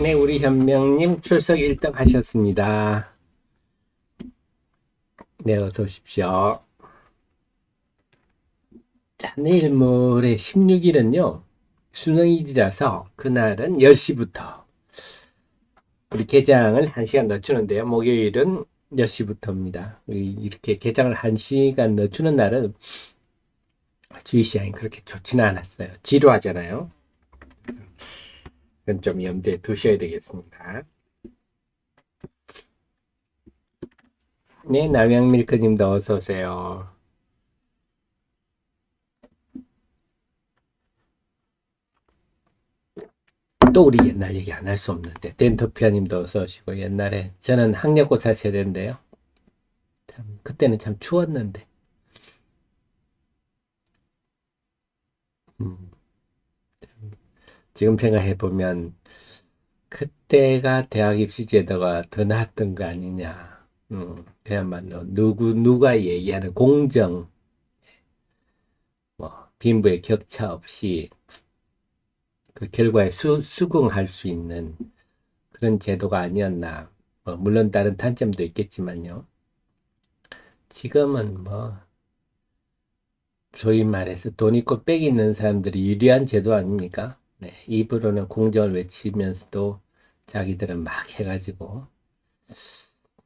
네, 우리 현명님 출석 1등 하셨습니다. 네, 어서 오십시오. 자, 내일 모레 16일은요, 수능일이라서 그날은 10시부터 우리 개장을 1시간 늦추는데요. 목요일은 10시부터입니다. 이렇게 개장을 1시간 늦추는 날은 주의시장이 그렇게 좋지는 않았어요. 지루하잖아요. 그건 좀 염두에 두셔야 되겠습니다. 네, 남양밀크님도 어서 오세요. 또 우리 옛날 얘기 안 할 수 없는데 덴토피아님도 어서 오시고 옛날에 저는 학력고사 세대인데요. 참 그때는 참 추웠는데 음, 지금 생각해 보면 그때가 대학 입시 제도가 더 나았던 거 아니냐. 그야말로 누가 얘기하는 공정, 뭐 빈부의 격차 없이 그 결과에 수긍할 수 있는 그런 제도가 아니었나. 물론 다른 단점도 있겠지만요. 지금은 뭐 소위 말해서 돈 있고 빽 있는 사람들이 유리한 제도 아닙니까? 네, 입으로는 공정을 외치면서도 자기들은 막 해가지고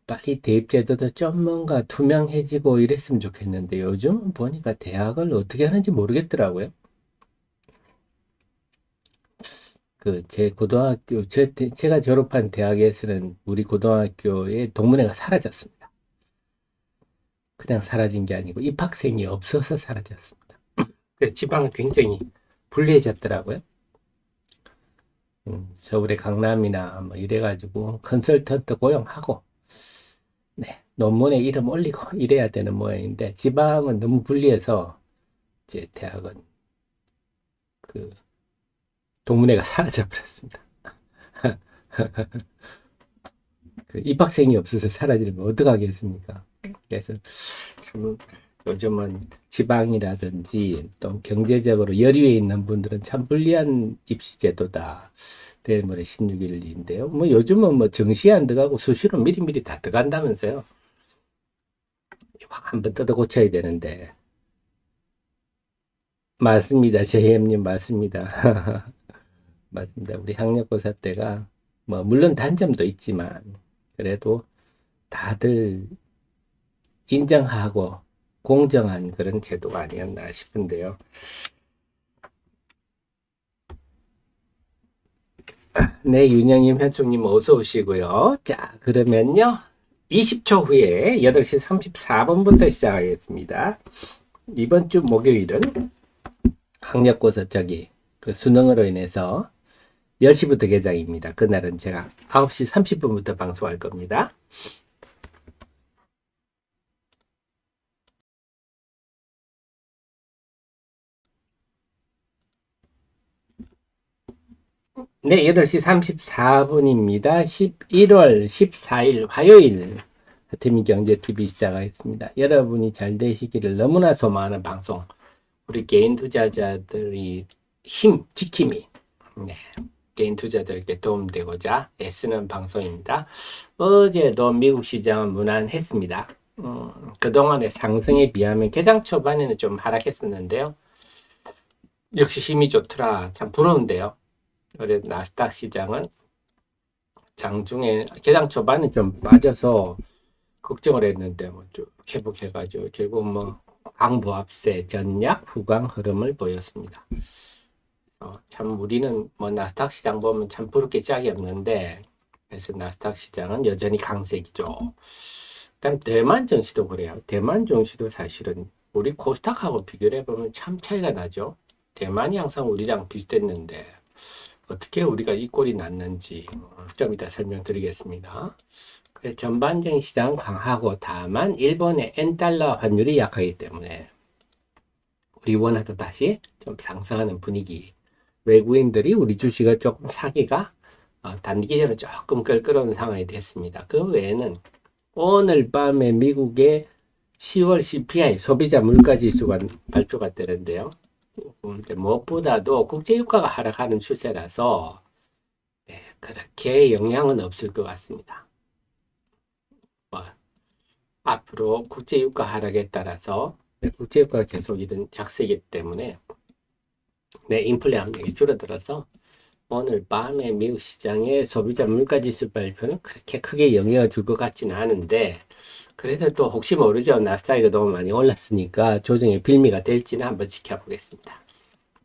빨리 대입제도도 좀 뭔가 투명해지고 이랬으면 좋겠는데 요즘 보니까 대학을 어떻게 하는지 모르겠더라고요. 제 고등학교, 제가 졸업한 대학에서는 우리 고등학교에 동문회가 사라졌습니다. 그냥 사라진 게 아니고 입학생이 없어서 사라졌습니다. 그래서 지방은 굉장히 불리해졌더라고요. 서울의 강남이나 뭐 이래가지고 컨설턴트 고용하고 네, 논문에 이름 올리고 이래야 되는 모양인데 지방은 너무 불리해서 제 대학은 그 동문회가 사라져 버렸습니다. 그 입학생이 없어서 사라지면 어떡하겠습니까? 그래서 참 요즘은 지방이라든지 또 경제적으로 여유에 있는 분들은 참 불리한 입시 제도다. 내일 모레 16일인데요. 뭐 요즘은 뭐 정시에 안 들어가고 수시로 미리미리 다 들어간다면서요. 한번 뜯어 고쳐야 되는데. 맞습니다. 제이엠님 맞습니다. 맞습니다. 우리 학력고사 때가 뭐 물론 단점도 있지만 그래도 다들 인정하고 공정한 그런 제도가 아니었나 싶은데요. 네, 윤영님, 현숙님 어서 오시고요. 자, 그러면요. 20초 후에 8시 34분부터 시작하겠습니다. 이번 주 목요일은 학력고사 그 수능으로 인해서 10시부터 개장입니다. 그날은 제가 9시 30분부터 방송할 겁니다. 네, 8시 34분입니다. 11월 14일 화요일 태민경제TV 시작하겠습니다. 여러분이 잘 되시기를 너무나 소망하는 방송. 우리 개인 투자자들이 지킴이. 네, 개인 투자자들께 도움되고자 애쓰는 방송입니다. 어제도 미국 시장은 무난했습니다. 그동안의 상승에 비하면 개장 초반에는 좀 하락했었는데요. 역시 힘이 좋더라. 참 부러운데요. 그래 나스닥 시장은 장중에 개장 초반에 좀 빠져서 걱정을 했는데 뭐 쭉 회복해가지고 결국 뭐 강보합세 전략 후강 흐름을 보였습니다. 참 우리는 뭐 나스닥 시장 보면 참 부를 게 짝이 없는데 그래서 나스닥 시장은 여전히 강세이죠. 그다음 대만 증시도 그래요. 대만 증시도 사실은 우리 코스닥하고 비교를 해보면 참 차이가 나죠. 대만이 항상 우리랑 비슷했는데 어떻게 우리가 이 꼴이 났는지 좀 이따 설명드리겠습니다. 전반적인 시장은 강하고 다만 일본의 엔달러 환율이 약하기 때문에 우리 원화도 다시 좀 상승하는 분위기. 외국인들이 우리 주식을 조금 사기가 단기적으로 조금 끌끌어온 상황이 됐습니다. 그 외에는 오늘 밤에 미국의 10월 CPI 소비자 물가지수가 발표가 되는데요. 무엇보다도 국제유가가 하락하는 추세라서 네, 그렇게 영향은 없을 것 같습니다. 뭐, 앞으로 국제유가 하락에 따라서 국제유가가 계속 이런 약세이기 때문에 인플레 압력이 줄어들어서 오늘 밤에 미국 시장의 소비자 물가지수 발표는 그렇게 크게 영향을 줄 것 같지는 않은데 그래도 또 혹시 모르죠. 나스닥이 너무 많이 올랐으니까 조정의 빌미가 될지는 한번 지켜보겠습니다.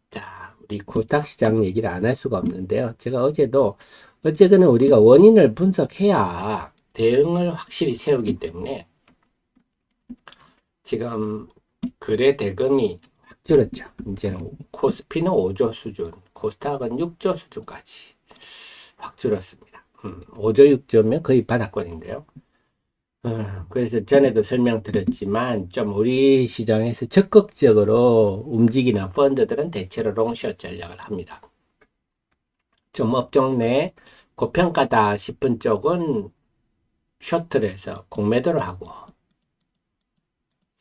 자, 우리 코스닥 시장 얘기를 안 할 수가 없는데요. 제가 어쨌든 우리가 원인을 분석해야 대응을 확실히 세우기 때문에 지금 거래 대금이 확 줄었죠. 이제는 코스피는 5조 수준, 코스닥은 6조 수준까지 확 줄었습니다. 5조 6조면 거의 바닥권인데요. 그래서 전에도 설명드렸지만 좀 우리 시장에서 적극적으로 움직이는 펀드들은 대체로 롱숏 전략을 합니다. 좀 업종 내 고평가다 싶은 쪽은 숏을 해서 공매도를 하고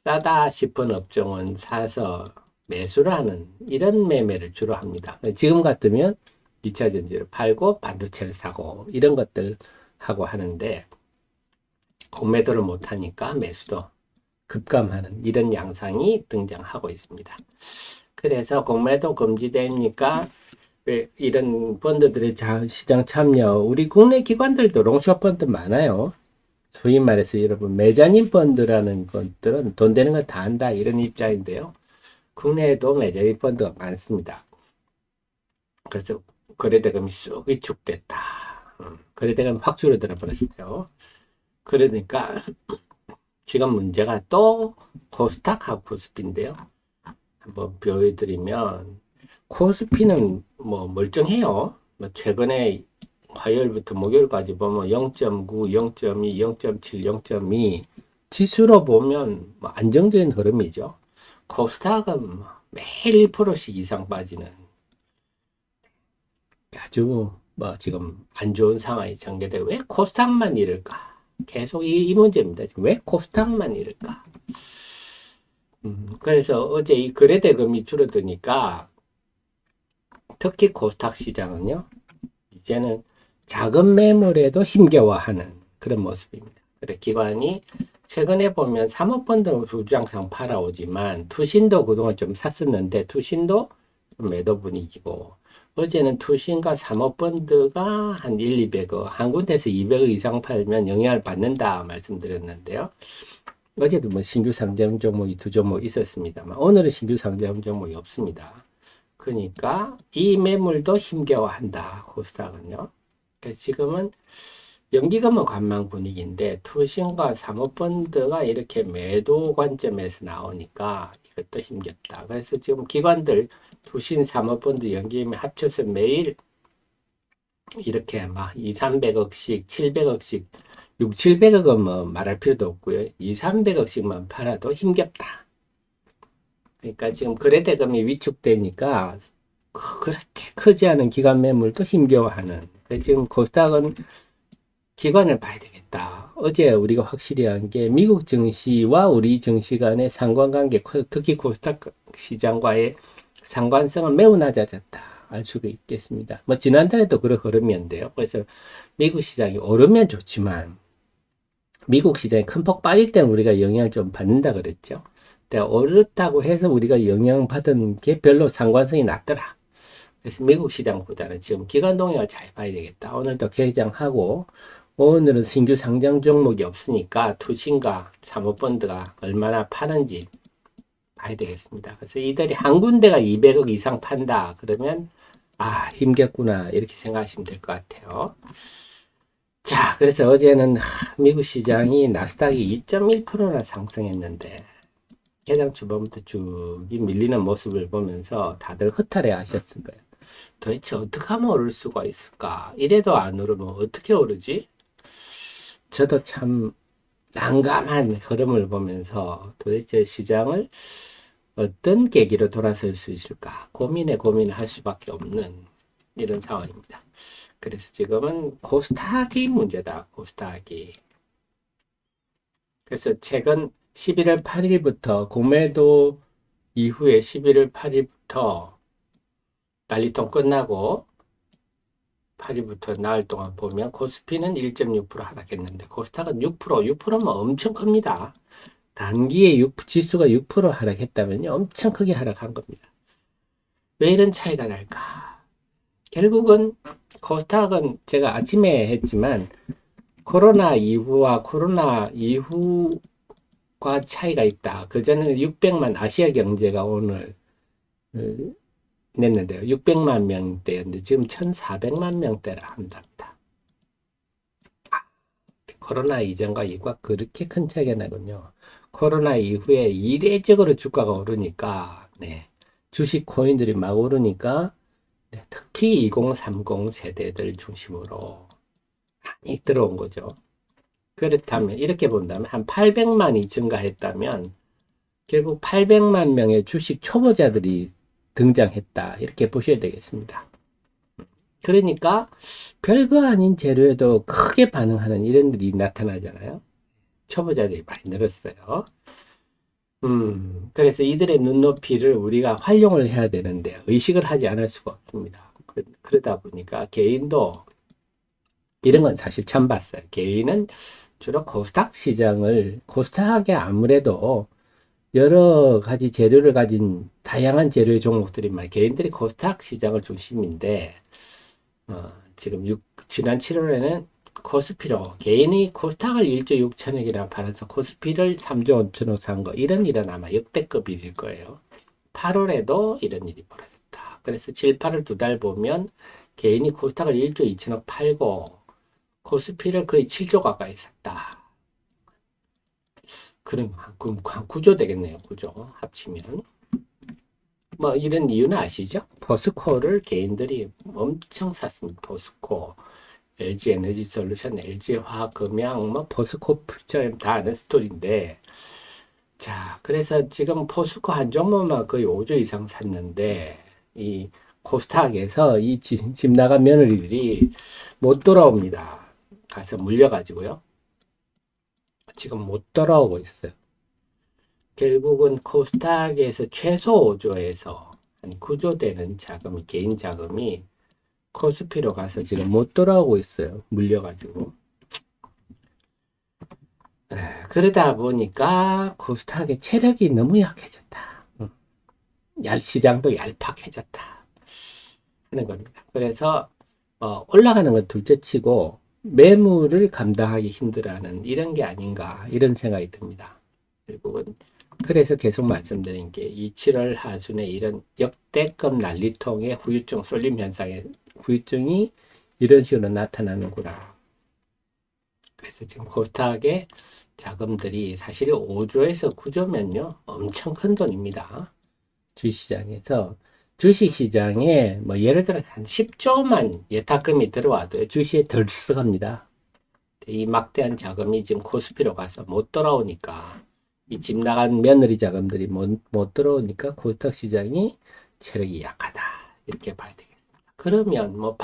싸다 싶은 업종은 사서 매수를 하는 이런 매매를 주로 합니다. 지금 같으면 2차전지를 팔고 반도체를 사고 이런 것들 하고 하는데 공매도를 못하니까 매수도 급감하는 이런 양상이 등장하고 있습니다. 그래서 공매도 금지되니까 이런 펀드들의 시장 참여, 우리 국내 기관들도 롱숏 펀드 많아요. 소위 말해서 여러분 메자닌 펀드라는 것들은 돈 되는 거 다 한다 이런 입장인데요. 국내에도 메자닌 펀드가 많습니다. 그래서 거래대금이 쑥 위축됐다. 거래대금이 확 줄어들어 버렸어요. 그러니까 지금 문제가 또 코스닥하고 코스피인데요. 한번 보여드리면 코스피는 뭐 멀쩡해요. 뭐 최근에 화요일부터 목요일까지 보면 0.9, 0.2, 0.7, 0.2 지수로 보면 뭐 안정적인 흐름이죠. 코스닥은 매일 1%씩 이상 빠지는 아주 뭐 지금 안 좋은 상황이 전개돼 왜 코스닥만 이럴까? 계속 이 문제입니다. 왜 코스닥만 이럴까? 그래서 어제 이 거래대금이 줄어드니까 특히 코스닥 시장은요, 이제는 작은 매물에도 힘겨워하는 그런 모습입니다. 그래, 기관이 최근에 보면 사모펀드 주장상 팔아오지만 투신도 그동안 좀 샀었는데 투신도 매도 분위기고 어제는 투신과 사모펀드가 한 1, 200억 한 군데서 200억 이상 팔면 영향을 받는다 말씀드렸는데요. 어제도 뭐 신규 상장 종목이 두 종목 있었습니다만 오늘은 신규 상장 종목이 없습니다. 그러니까 이 매물도 힘겨워한다. 코스닥은요. 그래서 지금은 연기금은 관망 분위기인데 투신과 사모펀드가 이렇게 매도 관점에서 나오니까 이것도 힘겹다. 그래서 지금 기관들 투신 사모펀드 연기금이 합쳐서 매일 이렇게 막 2, 300억씩 700억씩 6, 700억은 뭐 말할 필요도 없고요. 2, 300억씩만 팔아도 힘겹다. 그러니까 지금 거래대금이 위축되니까 그렇게 크지 않은 기관 매물도 힘겨워하는. 지금 코스닥은 기관을 봐야 되겠다. 어제 우리가 확실히 한 게 미국 증시와 우리 증시 간의 상관관계, 특히 코스닥 시장과의 상관성은 매우 낮아졌다. 알 수가 있겠습니다. 뭐 지난달에도 그런 흐름이었는데요. 그래서 미국 시장이 오르면 좋지만 미국 시장이 큰 폭 빠질 때는 우리가 영향을 좀 받는다 그랬죠. 근데 오르다고 해서 우리가 영향받은 게 별로 상관성이 낮더라. 그래서 미국 시장보다는 지금 기관 동향을 잘 봐야 되겠다. 오늘도 개장하고 오늘은 신규 상장 종목이 없으니까 투신과 사모펀드가 얼마나 파는지 봐야 되겠습니다. 그래서 이들이 한 군데가 200억 이상 판다 그러면 힘겹구나 이렇게 생각하시면 될 것 같아요. 자, 그래서 어제는 미국 시장이 나스닥이 2.1%나 상승했는데 해당 주범부터 쭉 밀리는 모습을 보면서 다들 허탈해 하셨을 거예요. 도대체 어떻게 하면 오를 수가 있을까? 이래도 안 오르면 어떻게 오르지? 저도 참 난감한 흐름을 보면서 도대체 시장을 어떤 계기로 돌아설 수 있을까? 고민을 할 수밖에 없는 이런 상황입니다. 그래서 지금은 코스닥이 문제다. 코스닥이. 그래서 최근 11월 8일부터 공매도 이후에 11월 8일부터 난리통 끝나고 8일부터 나흘 동안 보면 코스피는 1.6% 하락했는데 코스닥은 6%면 엄청 큽니다. 단기에 지수가 6% 하락했다면요, 엄청 크게 하락한 겁니다. 왜 이런 차이가 날까? 결국은 코스닥은 제가 아침에 했지만 코로나 이후와 코로나 이후과 차이가 있다. 그전에는 600만 아시아 경제가 오늘 냈는데요. 600만 명대였는데 지금 1,400만 명대라 한답니다. 코로나 이전과 이후가 그렇게 큰 차이가 나군요. 코로나 이후에 이례적으로 주가가 오르니까, 네, 주식 코인들이 막 오르니까, 네, 특히 2030 세대들 중심으로 많이 들어온 거죠. 그렇다면 이렇게 본다면 한 800만이 증가했다면 결국 800만 명의 주식 초보자들이 등장했다, 이렇게 보셔야 되겠습니다. 그러니까 별거 아닌 재료에도 크게 반응하는 이런 일이 나타나잖아요. 초보자들이 많이 늘었어요. 그래서 이들의 눈높이를 우리가 활용을 해야 되는데 의식을 하지 않을 수가 없습니다. 그러다 보니까 개인도 이런 건 사실 처음 봤어요. 개인은 주로 코스닥 시장을, 코스닥에 아무래도 여러 가지 재료를 가진 다양한 재료의 종목들이 많아요. 개인들이 코스닥 시장을 중심인데, 지금 지난 7월에는 코스피로 개인이 코스닥을 1조 6천억이라 팔아서 코스피를 3조 5천억 산 거, 이런 일은 아마 역대급 일일 거예요. 8월에도 이런 일이 벌어졌다. 그래서 7, 8월 두 달 보면 개인이 코스닥을 1조 2천억 팔고 코스피를 거의 7조 가까이 샀다. 그럼 한 9조 되겠네요. 9조 합치면. 뭐 이런 이유는 아시죠? 포스코를 개인들이 엄청 샀습니다. 포스코, LG 에너지 솔루션, LG 화학금양, 뭐 포스코 퓨처엠 다 아는 스토리인데, 자, 그래서 지금 포스코 한 종목만 거의 5조 이상 샀는데, 이 코스닥에서 이 집 나간 며느리들이 못 돌아옵니다. 가서 물려가지고요. 지금 못 돌아오고 있어요. 결국은 코스닥에서 최소 5조에서 한 9조 되는 자금이, 개인 자금이 코스피로 가서 지금 못 돌아오고 있어요. 물려가지고. 그러다 보니까 코스닥의 체력이 너무 약해졌다. 시장도 얄팍해졌다 하는 겁니다. 그래서 올라가는 건 둘째치고 매물을 감당하기 힘들어하는 이런 게 아닌가, 이런 생각이 듭니다. 결국은 그래서 계속 말씀드린 게 이 7월 하순에 이런 역대급 난리통의 후유증 쏠림 현상의 후유증이 이런 식으로 나타나는구나. 그래서 지금 코스닥의 자금들이 사실 5조에서 9조면요 엄청 큰 돈입니다. 주식시장에서 주식시장에 뭐 예를 들어 한 10조만 예탁금이 들어와도 주식에 덜썩합니다. 이 막대한 자금이 지금 코스피로 가서 못 돌아오니까, 이 집 나간 며느리 자금들이 못 들어오니까 코스닥 시장이 체력이 약하다, 이렇게 봐야 되겠습니다. 그러면 뭐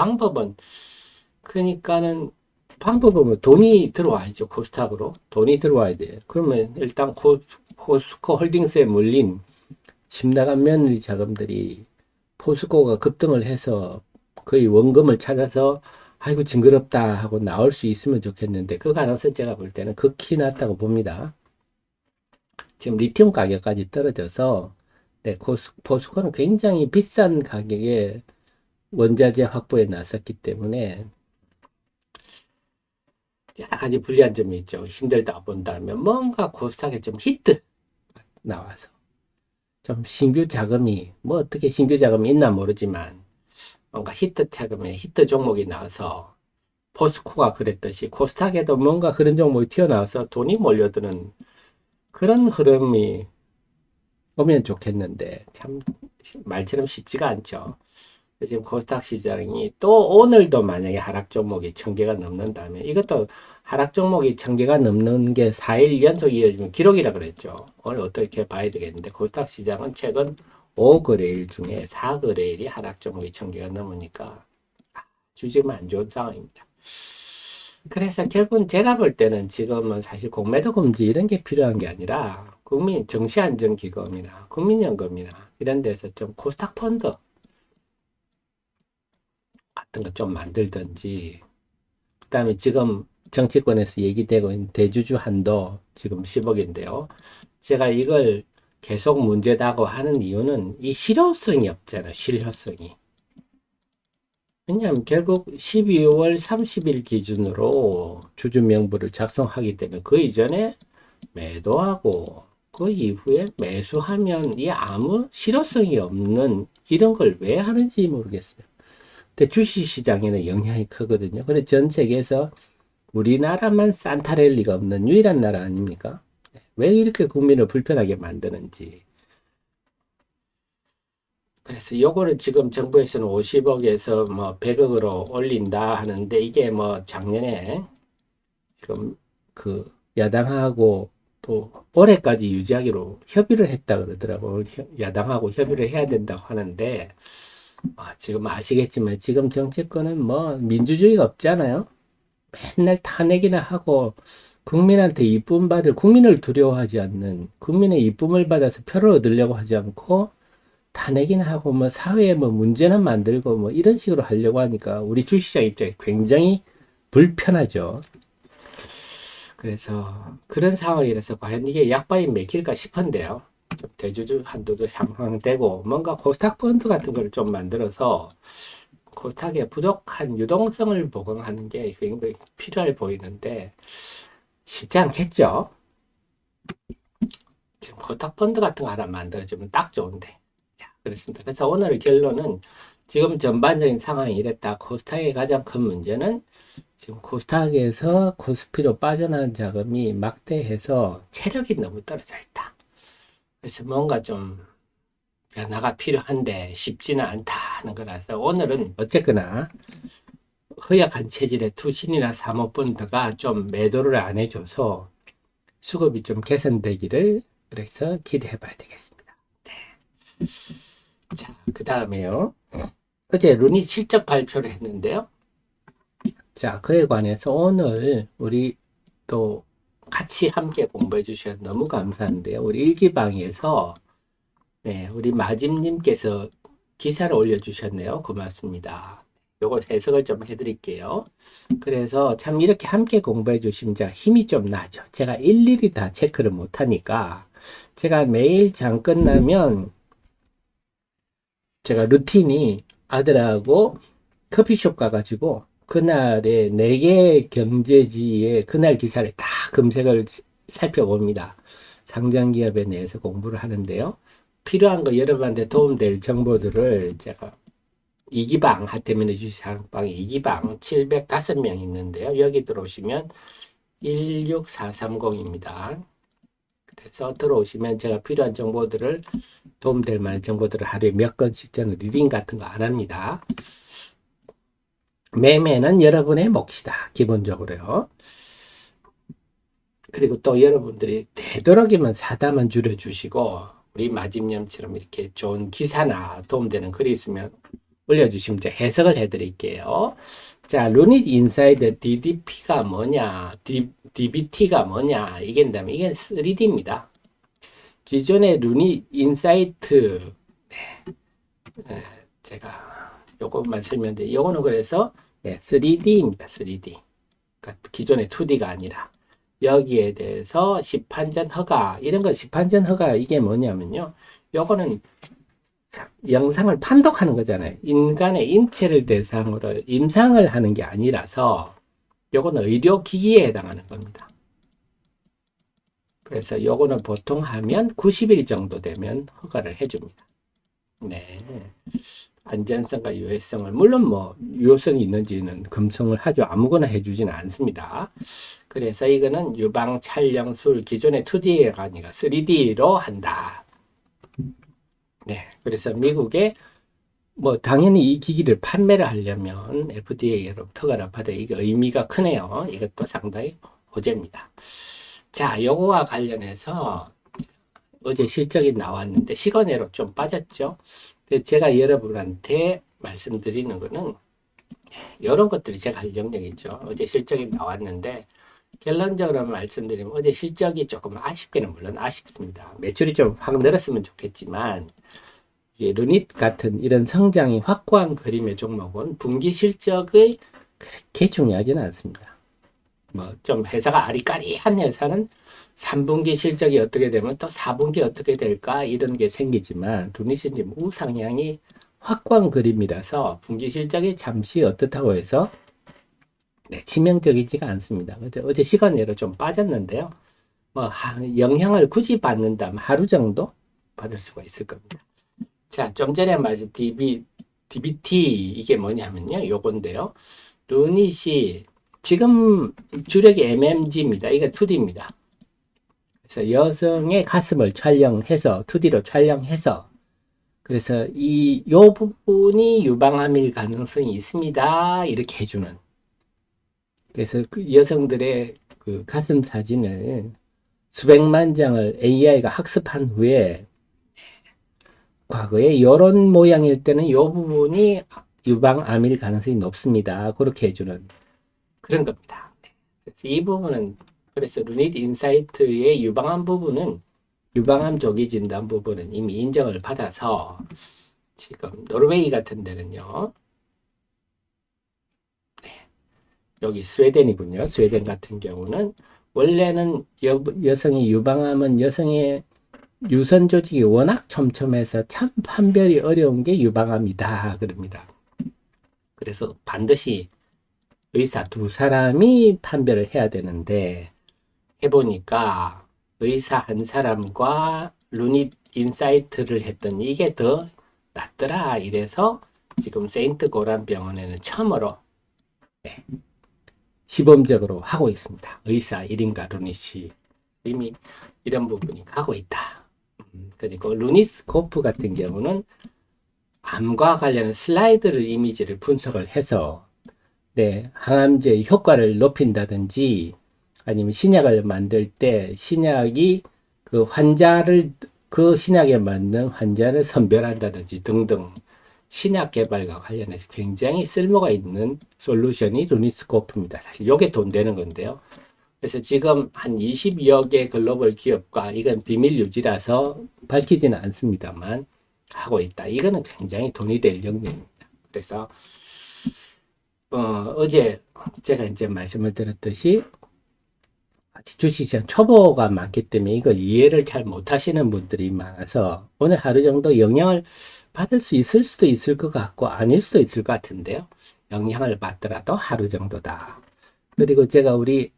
그러니까는 방법은 뭐 돈이 들어와야죠. 코스닥으로 돈이 들어와야 돼요. 그러면 일단 포스코 홀딩스에 물린 집 나간 며느리 자금들이 포스코가 급등을 해서 거의 원금을 찾아서 아이고 징그럽다 하고 나올 수 있으면 좋겠는데, 그 가능성 제가 볼 때는 극히 낮다고 봅니다. 지금 리튬 가격까지 떨어져서, 네, 포스코는 굉장히 비싼 가격에 원자재 확보에 나섰기 때문에 여러 가지 불리한 점이 있죠. 힘들다 본다면 뭔가 코스닥에 좀 히트 나와서 좀 신규 자금이, 뭐 어떻게 신규 자금이 있나 모르지만 뭔가 히트 자금에 히트 종목이 나와서 포스코가 그랬듯이 코스닥에도 뭔가 그런 종목이 튀어나와서 돈이 몰려드는 그런 흐름이 오면 좋겠는데 참 말처럼 쉽지가 않죠. 지금 코스닥 시장이 또 오늘도 만약에 하락 종목이 1000개가 넘는다면, 이것도 하락 종목이 1000개가 넘는 게 4일 연속 이어지면 기록이라 그랬죠. 오늘 어떻게 봐야 되겠는데, 코스닥 시장은 최근 5거래일 중에 4거래일이 하락 종목이 1000개가 넘으니까 아주 지금 안 좋은 상황입니다. 그래서 결국은 제가 볼 때는 지금은 사실 공매도 금지 이런 게 필요한 게 아니라 정시안정기금이나 국민연금이나 이런 데서 좀 코스닥 펀드 같은 거 좀 만들든지, 그 다음에 지금 정치권에서 얘기되고 있는 대주주 한도 지금 10억인데요. 제가 이걸 계속 문제다고 하는 이유는 이 실효성이 없잖아요. 실효성이. 왜냐하면 결국 12월 30일 기준으로 주주 명부를 작성하기 때문에 그 이전에 매도하고 그 이후에 매수하면 이 아무 실효성이 없는 이런 걸 왜 하는지 모르겠어요. 근데 주식시장에는 영향이 크거든요. 그래 전 세계에서 우리나라만 산타랠리가 없는 유일한 나라 아닙니까? 왜 이렇게 국민을 불편하게 만드는지. 그래서 요거를 지금 정부에서는 50억에서 뭐 100억으로 올린다 하는데 이게 뭐 작년에 지금 그 야당하고 또 올해까지 유지하기로 협의를 했다 그러더라고요. 야당하고 협의를 해야 된다고 하는데 지금 아시겠지만 지금 정치권은 뭐 민주주의가 없잖아요. 맨날 탄핵이나 하고 국민한테 이쁨 받을 국민을 두려워하지 않는 국민의 이쁨을 받아서 표를 얻으려고 하지 않고 탄핵이나 하고 뭐 사회에 뭐 문제나 만들고 뭐 이런 식으로 하려고 하니까 우리 주식시장 입장에 굉장히 불편하죠. 그래서 그런 상황이라서 과연 이게 약발이 맥힐까 싶은데요. 좀 대주주 한도도 향상되고 뭔가 코스닥 펀드 같은 걸 좀 만들어서 코스닥의 부족한 유동성을 보강하는 게 굉장히 필요해 보이는데 쉽지 않겠죠. 지금 코스닥 펀드 같은 거 하나 만들어주면 딱 좋은데. 자, 그렇습니다. 그래서 오늘 결론은 지금 전반적인 상황이 이랬다. 코스닥의 가장 큰 문제는 지금 코스닥에서 코스피로 빠져나온 자금이 막대해서 체력이 너무 떨어져 있다. 그래서 뭔가 좀 변화가 필요한데 쉽지는 않다는 거라서 오늘은 어쨌거나 허약한 체질의 투신이나 사모펀드가 좀 매도를 안 해줘서 수급이 좀 개선되기를 그래서 기대해 봐야 되겠습니다. 네. 자, 그 다음에요. 어제 루닛 실적 발표를 했는데요. 자, 그에 관해서 오늘 우리 또 같이 함께 공부해 주셔서 너무 감사한데요. 우리 일기방에서 네, 우리 마짐님께서 기사를 올려주셨네요. 고맙습니다. 요걸 해석을 좀 해드릴게요. 그래서 참 이렇게 함께 공부해 주시면 제가 힘이 좀 나죠. 제가 일일이 다 체크를 못하니까 제가 매일 장 끝나면 제가 루틴이 아들하고 커피숍 가가지고 그날의 4개 경제지의 그날 기사를 다 검색을 살펴봅니다. 상장기업에 대해서 공부를 하는데요. 필요한 거 여러분한테 도움될 정보들을 제가 이기방 하태민의 주식사랑방 이기방 705명 있는데요. 여기 들어오시면 16430입니다. 그래서 들어오시면 제가 필요한 정보들을 도움될 만한 정보들을 하루에 몇 건씩 저는 리딩 같은 거 안 합니다. 매매는 여러분의 몫이다. 기본적으로요. 그리고 또 여러분들이 되도록이면 사담은 줄여주시고 우리 마집념처럼 이렇게 좋은 기사나 도움되는 글이 있으면 올려주시면 제가 해석을 해드릴게요. 자, 루닛 인사이드 DDP가 뭐냐, DBT가 뭐냐, 이게 3D입니다. 기존의 루닛 인사이트, 네, 제가 요것만 설명드릴게요. 요거는 그래서 3D입니다. 3D. 그러니까 기존의 2D가 아니라. 여기에 대해서 시판전 허가, 이런 거 시판전 허가 이게 뭐냐면요. 요거는 영상을 판독하는 거잖아요. 인간의 인체를 대상으로 임상을 하는 게 아니라서 요거는 의료기기에 해당하는 겁니다. 그래서 요거는 보통 하면 90일 정도 되면 허가를 해줍니다. 네. 안전성과 유해성을 물론 뭐 유효성이 있는지는 검증을 하죠. 아무거나 해주지는 않습니다. 그래서 이거는 유방 촬영술 기존의 2D가 아니라 3D로 한다. 네, 그래서 미국에 뭐 당연히 이 기기를 판매를 하려면 FDA로부터 허가를 받아 이게 의미가 크네요. 이것도 상당히 호재입니다. 자, 요거와 관련해서 어제 실적이 나왔는데 시간외로 좀 빠졌죠. 제가 여러분한테 말씀드리는 거는 이런 것들이 제가 할 영역이죠. 어제 실적이 나왔는데 결론적으로 말씀드리면 어제 실적이 조금 아쉽게는 물론 아쉽습니다. 매출이 좀 확 늘었으면 좋겠지만 이게 루닛 같은 이런 성장이 확고한 그림의 종목은 분기 실적이 그렇게 중요하지는 않습니다. 뭐 좀 회사가 아리까리한 회사는 3분기 실적이 어떻게 되면 또 4분기 어떻게 될까 이런 게 생기지만 루닛은 지금 우상향이 확고한 그림이라서 분기 실적이 잠시 어떻다고 해서 네, 치명적이지가 않습니다. 어제 시간 내로 좀 빠졌는데요. 뭐 영향을 굳이 받는다면 하루 정도 받을 수가 있을 겁니다. 자, 좀 전에 말씀 DBT 이게 뭐냐면요. 요건데요. 루닛이 지금 주력이 MMG입니다. 이게 2D입니다. 그래서 여성의 가슴을 촬영해서 2D로 촬영해서 그래서 요 부분이 유방암일 가능성이 있습니다. 이렇게 해주는. 그래서 그 여성들의 그 가슴 사진을 수백만 장을 AI가 학습한 후에 과거에 이런 모양일 때는 이 부분이 유방암일 가능성이 높습니다. 그렇게 해주는 그런 겁니다. 그래서 이 부분은 그래서 루닛 인사이트의 유방암 부분은 유방암 조기 진단 부분은 이미 인정을 받아서 지금 노르웨이 같은 데는요. 네, 여기 스웨덴이군요. 스웨덴 같은 경우는 원래는 여성이 유방암은 여성의 유선 조직이 워낙 촘촘해서 참 판별이 어려운 게 유방암이다 그럽니다. 그래서 반드시 의사 두 사람이 판별을 해야 되는데 해보니까 의사 한 사람과 루닛 인사이트를 했더니 이게 더 낫더라 이래서 지금 세인트 고란 병원에는 처음으로 네, 시범적으로 하고 있습니다. 의사 1인가 루닛이 이미 이런 부분이 가고 있다. 그리고 루닛스코프 같은 경우는 암과 관련한 슬라이드를 이미지를 분석을 해서 네, 항암제의 효과를 높인다든지 아니면 신약을 만들 때 신약이 그 환자를 그 신약에 맞는 환자를 선별한다든지 등등 신약 개발과 관련해서 굉장히 쓸모가 있는 솔루션이 루닛스코프입니다. 사실 이게 돈 되는 건데요. 그래서 지금 한 22여 개 글로벌 기업과 이건 비밀 유지라서 밝히지는 않습니다만 하고 있다. 이거는 굉장히 돈이 될 영역입니다. 그래서 어제 제가 이제 말씀을 드렸듯이 아직 주식시장 초보가 많기 때문에 이걸 이해를 잘 못하시는 분들이 많아서 오늘 하루 정도 영향을 받을 수 있을 수도 있을 것 같고 아닐 수도 있을 것 같은데요. 영향을 받더라도 하루 정도다. 그리고 제가 우리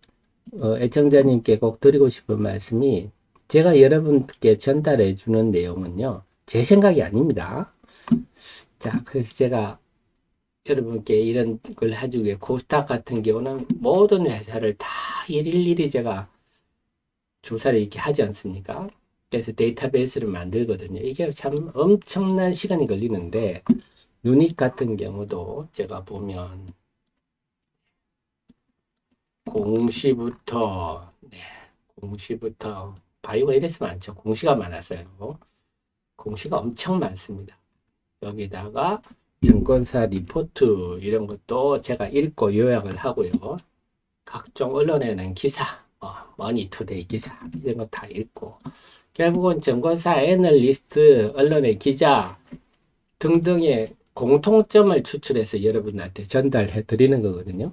애청자님께 꼭 드리고 싶은 말씀이 제가 여러분께 전달해 주는 내용은요. 제 생각이 아닙니다. 자, 그래서 제가 여러분께 이런 걸 해주기 위해 코스닥 같은 경우는 모든 회사를 다 일일이 제가 조사를 이렇게 하지 않습니까? 그래서 데이터베이스를 만들거든요. 이게 참 엄청난 시간이 걸리는데 유닛 같은 경우도 제가 보면 공시부터 바이오가 이래서 많죠. 공시가 많았어요. 공시가 엄청 많습니다. 여기다가 증권사 리포트 이런 것도 제가 읽고 요약을 하고요. 각종 언론에 는 기사, 머니투데이 기사 이런 거 다 읽고 결국은 증권사 애널리스트, 언론의 기자 등등의 공통점을 추출해서 여러분한테 전달해 드리는 거거든요.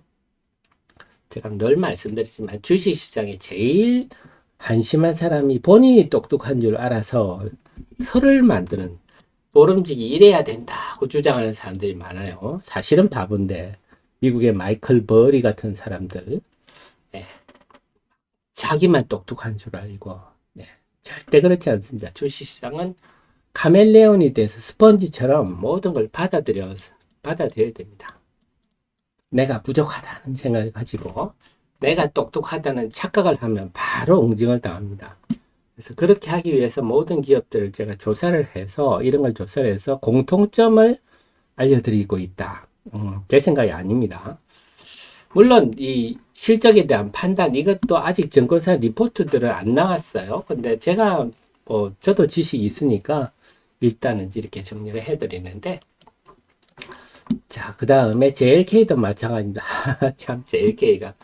제가 늘 말씀드리지만 주식시장에 제일 한심한 사람이 본인이 똑똑한 줄 알아서 설을 만드는 모름지기 이래야 된다고 주장하는 사람들이 많아요. 사실은 바본데 미국의 마이클 버리 같은 사람들 네. 자기만 똑똑한 줄 알고 네. 절대 그렇지 않습니다. 주식시장은 카멜레온이 돼서 스펀지처럼 모든 걸 받아들여야 됩니다. 내가 부족하다는 생각을 가지고 내가 똑똑하다는 착각을 하면 바로 응징을 당합니다. 그래서 그렇게 하기 위해서 모든 기업들을 제가 조사를 해서 이런 걸 조사를 해서 공통점을 알려드리고 있다. 제 생각이 아닙니다. 물론 이 실적에 대한 판단 이것도 아직 증권사 리포트들은 안 나왔어요. 근데 제가 저도 지식이 있으니까 일단은 이렇게 정리를 해드리는데 자, 그 다음에 JLK도 마찬가지입니다. 참 JLK가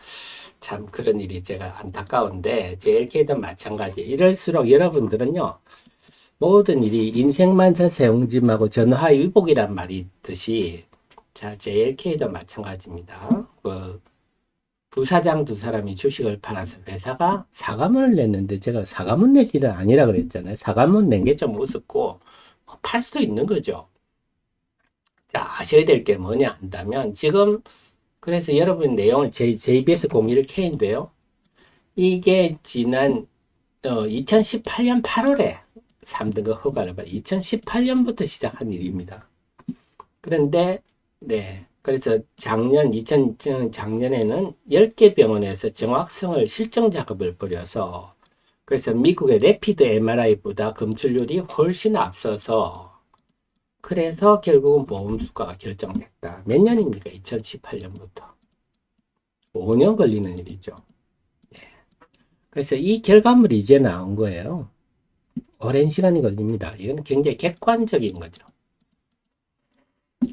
참 그런 일이 제가 안타까운데 JLK도 마찬가지. 이럴수록 여러분들은요 모든 일이 인생만사 세웅짐하고 전화위복이란 말이 있듯이, 자, JLK도 마찬가지입니다. 부사장 두 사람이 주식을 팔아서 회사가 사과문을 냈는데, 제가 사과문 낼 일은 아니라 그랬잖아요. 사과문 낸 게 좀 우습고, 팔 수도 있는 거죠. 자, 아셔야 될 게 뭐냐 한다면, 지금, 그래서 여러분 내용을 JBS 01K인데요. 이게 지난 2018년 8월에 3등급 허가를 받아 2018년부터 시작한 일입니다. 그런데 네, 그래서 작년에는 10개 병원에서 정확성을 실증 작업을 벌여서, 그래서 미국의 래피드 MRI보다 검출률이 훨씬 앞서서, 그래서 결국은 보험 수가가 결정됐다. 몇 년입니까? 2018년부터 5년 걸리는 일이죠. 그래서 이 결과물이 이제 나온 거예요. 오랜 시간이 걸립니다. 이건 굉장히 객관적인 거죠.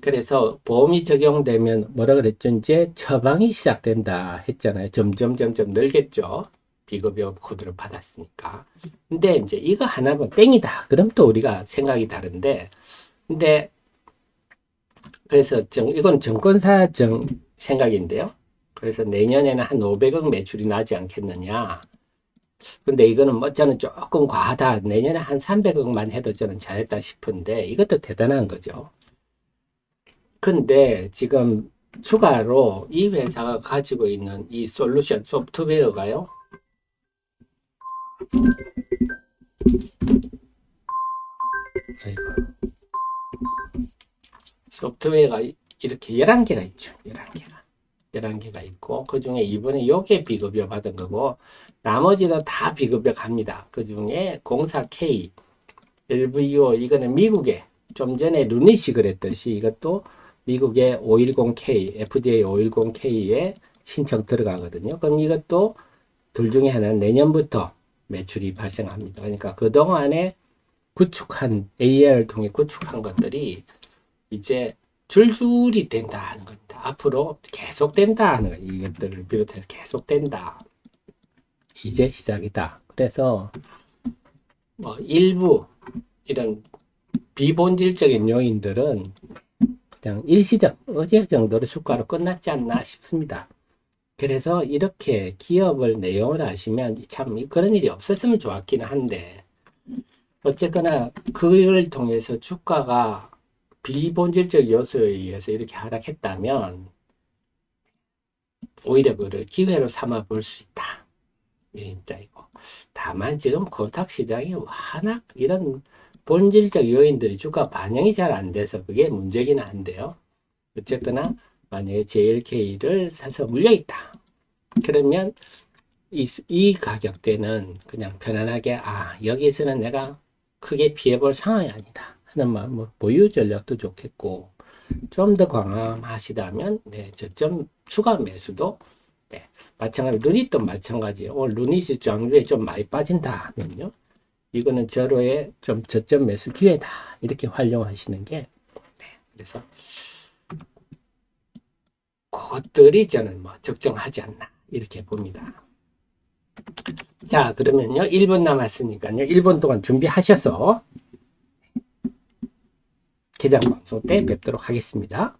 그래서 보험이 적용되면 뭐라 그랬죠? 이제 처방이 시작된다 했잖아요. 점점 늘겠죠. 비급여 코드를 받았으니까. 근데 이제 이거 하나면 땡이다. 그럼 또 우리가 생각이 다른데, 근데 그래서 이건 증권사 생각인데요. 그래서 내년에는 한 500억 매출이 나지 않겠느냐. 근데 이거는 뭐 저는 조금 과하다. 내년에 한 300억만 해도 저는 잘했다 싶은데, 이것도 대단한 거죠. 근데 지금 추가로 이 회사가 가지고 있는 이 솔루션 소프트웨어가요. 아이고. 소프트웨어가 이렇게 11개가 있죠. 11개가 있고, 그 중에 이번에 요게 비급여 받은 거고, 나머지는 다 비급여 갑니다. 그 중에 04K, LVO, 이거는 미국에, 좀 전에 루닛이 그랬듯이 이것도 미국의 510K, FDA 510K에 신청 들어가거든요. 그럼 이것도 둘 중에 하나는 내년부터 매출이 발생합니다. 그러니까 그동안에 구축한, AR을 통해 구축한 것들이 이제 줄줄이 된다 하는 겁니다. 앞으로 계속 된다 하는 거예요. 이것들을 비롯해서 계속 된다. 이제 시작이다. 그래서 뭐 일부 이런 비본질적인 요인들은 그냥 일시적, 어제 정도로 주가로 끝났지 않나 싶습니다. 그래서 이렇게 기업을 내용을 하시면 참 그런 일이 없었으면 좋았긴 한데, 어쨌거나 그걸 통해서 주가가 비본질적 요소에 의해서 이렇게 하락했다면 오히려 그를 기회로 삼아 볼 수 있다. 이런 입장이고. 다만 지금 코스닥 시장이 워낙 이런 본질적 요인들이 주가 반영이 잘 안 돼서 그게 문제긴 한데요. 어쨌거나 만약에 JLK를 사서 물려있다. 그러면 이 가격대는 그냥 편안하게, 여기서는 내가 크게 피해볼 상황이 아니다 하는 마음, 뭐 보유 전략도 좋겠고, 좀 더 광화하시다면 네, 저점 추가 매수도 네, 마찬가지. 루닛도 마찬가지예요. 오늘 루닛이 장주에 좀 많이 빠진다 하면요, 이거는 저로의 좀 저점 매수 기회다, 이렇게 활용하시는 게 네, 그래서 그것들이 저는 뭐 적정하지 않나 이렇게 봅니다. 자, 그러면요 1분 남았으니까요 1분 동안 준비하셔서 개장 방송 때 뵙도록 하겠습니다.